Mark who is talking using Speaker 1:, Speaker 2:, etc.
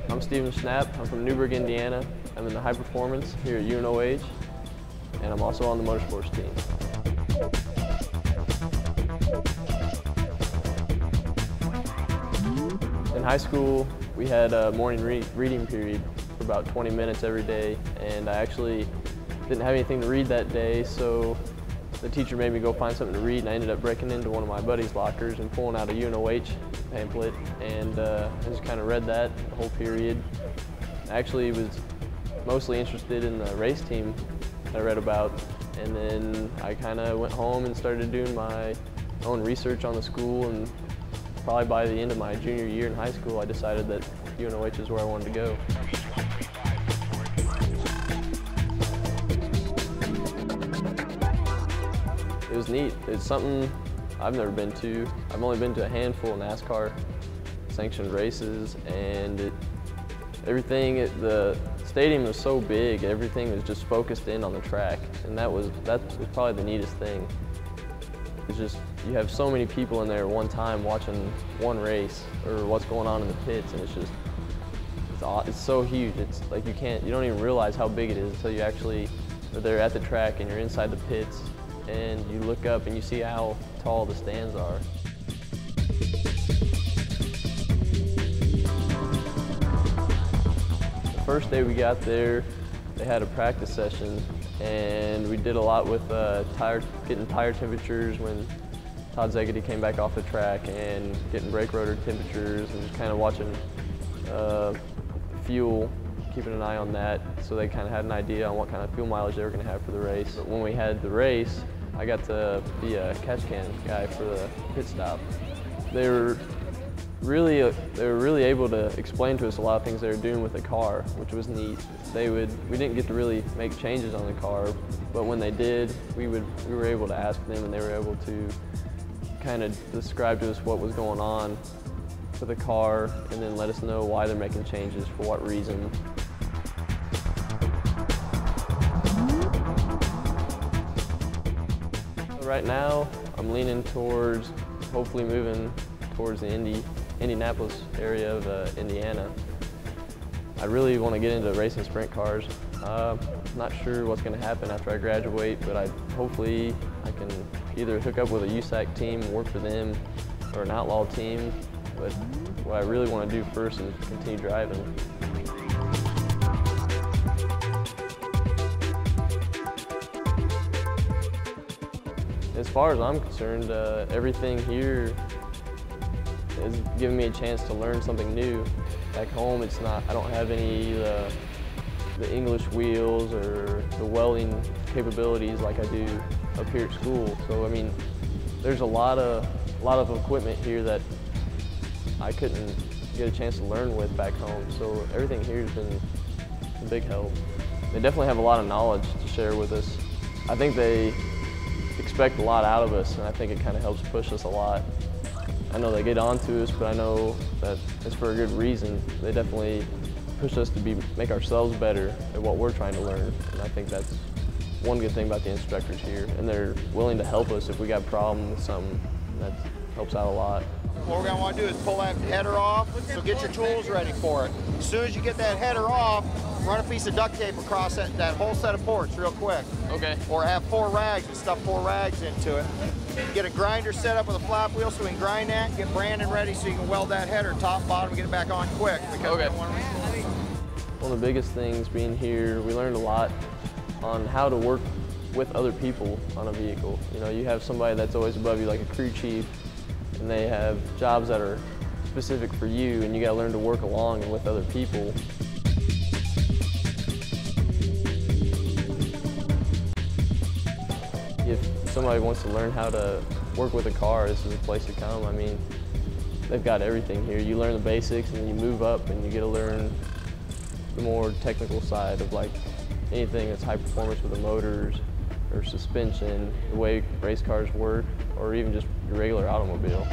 Speaker 1: I'm Schnapf. I'm from Newburgh, Indiana. I'm in the high performance here at UNOH, and I'm also on the motorsports team. In high school, we had a morning reading period for about 20 minutes every day, and I actually didn't have anything to read that day, so the teacher made me go find something to read, and I ended up breaking into one of my buddy's lockers and pulling out a UNOH pamphlet, and I just kind of read that the whole period. I actually was mostly interested in the race team I read about, and then I kind of went home and started doing my own research on the school, and probably by the end of my junior year in high school, I decided that UNOH is where I wanted to go. It was neat. It's something I've never been to. I've only been to a handful of NASCAR sanctioned races, and the stadium was so big, everything was just focused in on the track, and that was probably the neatest thing. It's just, you have so many people in there at one time watching one race or what's going on in the pits, and it's so huge. It's like you don't even realize how big it is until you actually are there at the track and you're inside the pits, and you look up and you see how tall the stands are. The first day we got there, they had a practice session, and we did a lot with getting tire temperatures when Todd Zegedy came back off the track, and getting brake rotor temperatures, and just kind of watching fuel, keeping an eye on that, so they kind of had an idea on what kind of fuel mileage they were going to have for the race. But when we had the race, I got to be a catch can guy for the pit stop. They were really able to explain to us a lot of things they were doing with the car, which was neat. We didn't get to really make changes on the car, but when they did, we were able to ask them, and they were able to kind of describe to us what was going on with the car, and then let us know why they're making changes, for what reason. Right now, I'm leaning towards hopefully moving towards the Indianapolis area of Indiana. I really want to get into racing sprint cars. Not sure what's going to happen after I graduate, but hopefully I can either hook up with a USAC team, work for them, or an outlaw team. But what I really want to do first is continue driving. As far as I'm concerned, everything here is giving me a chance to learn something new. Back home, I don't have any the English wheels or the welding capabilities like I do up here at school. So I mean, there's a lot of equipment here that I couldn't get a chance to learn with back home. So everything here has been a big help. They definitely have a lot of knowledge to share with us. I think they expect a lot out of us, and I think it kind of helps push us a lot. I know they get on to us, but I know that it's for a good reason. They definitely push us to make ourselves better at what we're trying to learn, and I think that's one good thing about the instructors here. And they're willing to help us if we got a problem with something. That helps out a lot.
Speaker 2: What we're going to want to do is pull that header off, so get your tools ready for it. As soon as you get that header off, run a piece of duct tape across that whole set of ports real quick.
Speaker 1: Okay.
Speaker 2: Or have 4 rags and stuff 4 rags into it. Get a grinder set up with a flap wheel so we can grind that, get Brandon ready so you can weld that header top, bottom, and get it back on quick.
Speaker 1: Okay. One of the biggest things being here, we learned a lot on how to work with other people on a vehicle. You know, you have somebody that's always above you, like a crew chief, and they have jobs that are specific for you, and you got to learn to work along and with other people. If somebody wants to learn how to work with a car, this is a place to come. I mean, they've got everything here. You learn the basics, and then you move up, and you get to learn the more technical side of like anything that's high performance with the motors or suspension, the way race cars work, or even just your regular automobile.